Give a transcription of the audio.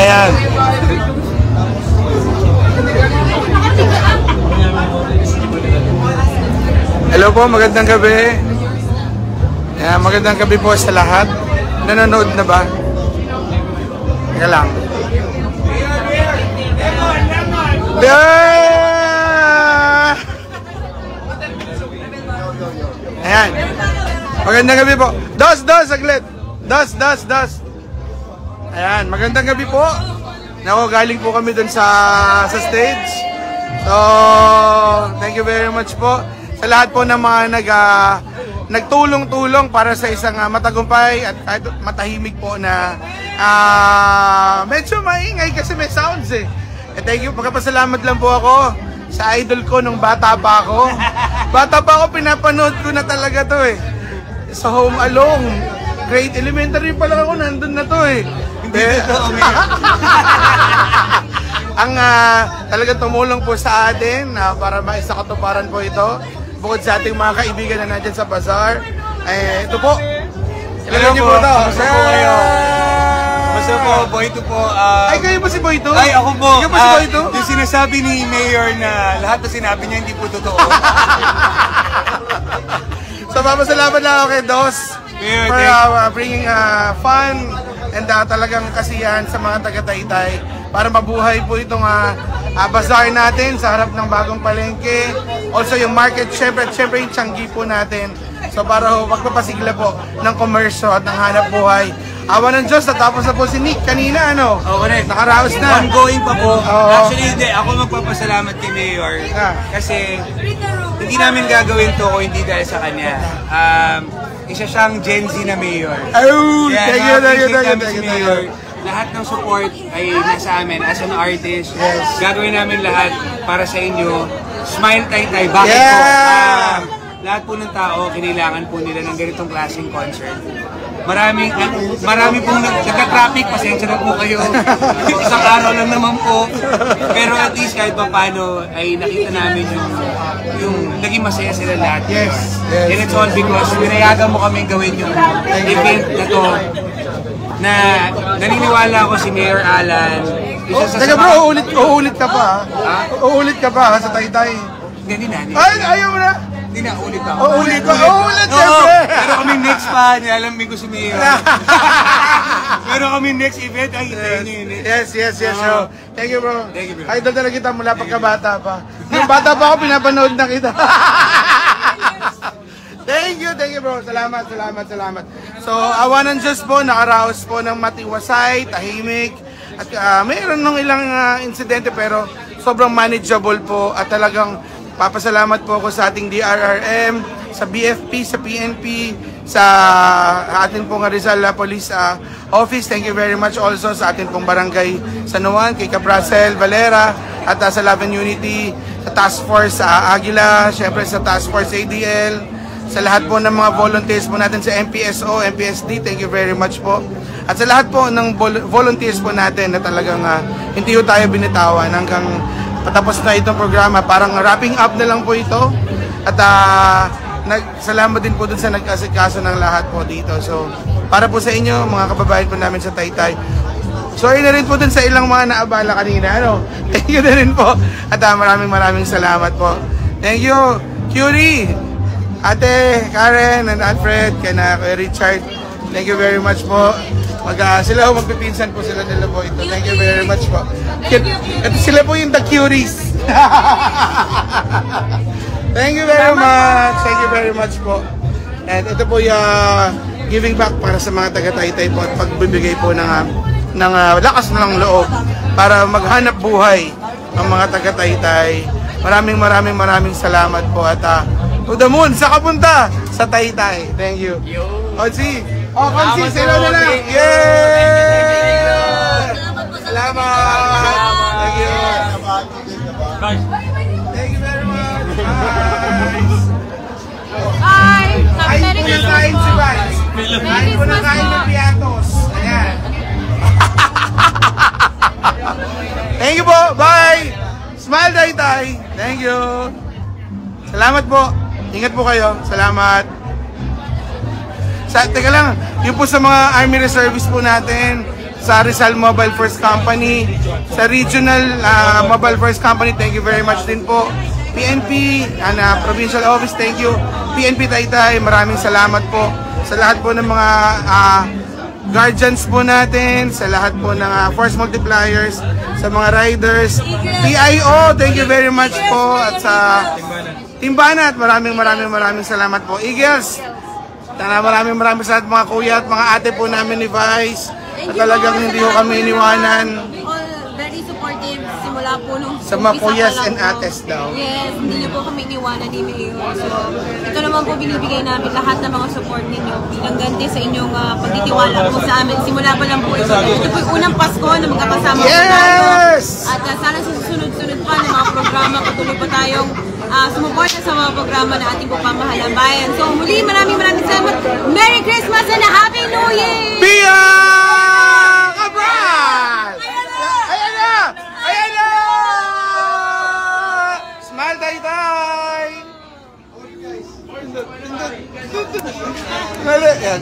Ayan. Hello po, magandang gabi. Ayan, magandang gabi po sa lahat. Nanonood na ba? Teka lang. Ayan. Magandang gabi po. Dos, saglit. Dos. Ayan, magandang gabi po. Nako, galing po kami dun sa stage. So, thank you very much po sa lahat po ng mga nagtulong-tulong para sa isang matagumpay at kahit matahimik po na medyo maingay kasi may sounds eh. Thank you, magpapasalamat lang po ako sa idol ko nung bata pa ako. Bata pa ako, pinapanood ko na talaga to eh. Sa Home Alone, grade elementary pa lang ako, nandun na to eh. Ang talagang tumulong po sa atin para maisakatuparan po ito. Bukod sa ating mga kaibigan na nandyan sa bazaar. Ito po. Kilala niyo po ito. Kamusta po kayo? Kamusta po? Boyto po. Ay, kayo ba si Boyto? Ay, ako po. Kayo ba si Boyto? Yung sinasabi ni Mayor na lahat na sinabi niya hindi po totoo. So, papasalamat lang ako kay Dos for bringing fun and talagang kasiyahan sa mga taga-Taytay para mabuhay po itong bazaar natin sa harap ng bagong palengke. Also yung market, syempre yung Tianggi po natin. So para magpapasigla po ng komersyo at ng hanap buhay. Awa ng Diyos, natapos na po si Nick kanina, ano? Oo, correct. Nakaraos na. Ongoing pa po. Actually, hindi. Ako magpapasalamat kay Mayor. Kasi hindi namin gagawin to kung hindi dahil sa kanya. Isa siyang Gen Z na Mayor. Oh, thank you. Lahat ng support ay nasa amin as an artist. Yes. Gagawin namin lahat para sa inyo. Smile Taytay. Bakit po? Lahat po ng tao, kinailangan po nila ng ganitong klaseng concert. Marami pong nagka-traffic, pasensya na po kayo. Isang araw lang naman po. Pero at least kahit pa paano ay nakita namin yung naging masaya sila lahat. Yes. And it's all because pinayagan mo kaming gawin yung event na to. Na naniniwala ako si Mayor Alan. Teka bro, uulit ka pa ha? Uulit ka pa sa Taytay. Hindi na. Ay, ayaw mo na? Hindi na, ulit ako. Uulit siyempre. Pero kami next pa, nialamin ko si Mayor. Pero kami next event, ay hintayin nyo yun. Yes. So, thank you bro. Thank you bro. Idol talaga kita mula pagkabata pa. Yung bata pa ako, pinapanood na kita. Thank you bro. Salamat. So, awa ng Diyos po, nakaraos po ng matiwasay, tahimik. At mayroon ng ilang insidente pero sobrang manageable po at talagang papasalamat po ako sa ating DRRM, sa BFP, sa PNP, sa ating pong Rizal Police Office. Thank you very much also sa ating pong barangay San Juan, kay Capracel, Valera, at sa Love and Unity, sa Task Force Aguila, syempre sa Task Force ADL, sa lahat po ng mga volunteers po natin sa MPSO, MPSD, thank you very much po. At sa lahat po ng volunteers po natin na talagang hindi po tayo binitawan hanggang patapos na itong programa. Parang wrapping up na lang po ito. At salamat din po dun sa nag-asikaso ng lahat po dito. So, para po sa inyo, mga kababayan po namin sa Taytay. Sorry na rin po dun sa ilang mga naabala kanina. Ano? Thank you na rin po. At maraming salamat po. Thank you, Curie, Ate Karen and Alfred, kaya Richard. Thank you very much po. Sila magpipinsan po sila nila po ito. Thank you very much po. At sila po yung The Curies. Thank you very much po. And ito po yung giving back para sa mga taga-Taytay po at pagbibigay po ng lakas ng loob para maghanap buhay ang mga taga-Taytay. Maraming salamat po at to the moon, sa kapunta sa Taytay. Thank you. Konsi, sila na lang. Yeah! Salamat. Thank you. Thank you very much. Bye. Kain po na kain si Vice. Kain po na kain ng piatos. Ayan. Thank you po. Bye. Smile Taytay. Thank you. Salamat po. Ingat po kayo. Salamat. Teka lang, yun po sa mga Army Reservists po natin, sa Rizal Mobile First Company, sa Regional Mobile First Company, thank you very much din po. PNP, Provincial Office, thank you. PNP Taytay, maraming salamat po. Sa lahat po ng mga guardians po natin, sa lahat po ng force multipliers, sa mga riders, PIO, thank you very much po. At sa Timbanat, maraming salamat po. Eagles, maraming salamat mga kuya at mga ate po namin ni Vice. At talagang hindi ko kami iniwanan. Very supportive simula po nung sa mga kuyas and ates daw. Yes, hindi niyo po kami iniwanan ni Mayor. So, ito naman po binibigay namin lahat ng mga support ninyo bilang ganti sa inyong pagtitiwala po sa amin. Simula pa lang po ito. Ito po yung unang Pasko na magkakasama po tayo. At sana sa susunod-sunod pa ng mga programa, patuloy pa tayong sumuporta sa mga programa na ating po pamahalang bayan. So, muli maraming salamat. Merry Christmas and a Happy New Year! Pia Cabral! Ayan na! Smile Taytay! Dali, yan.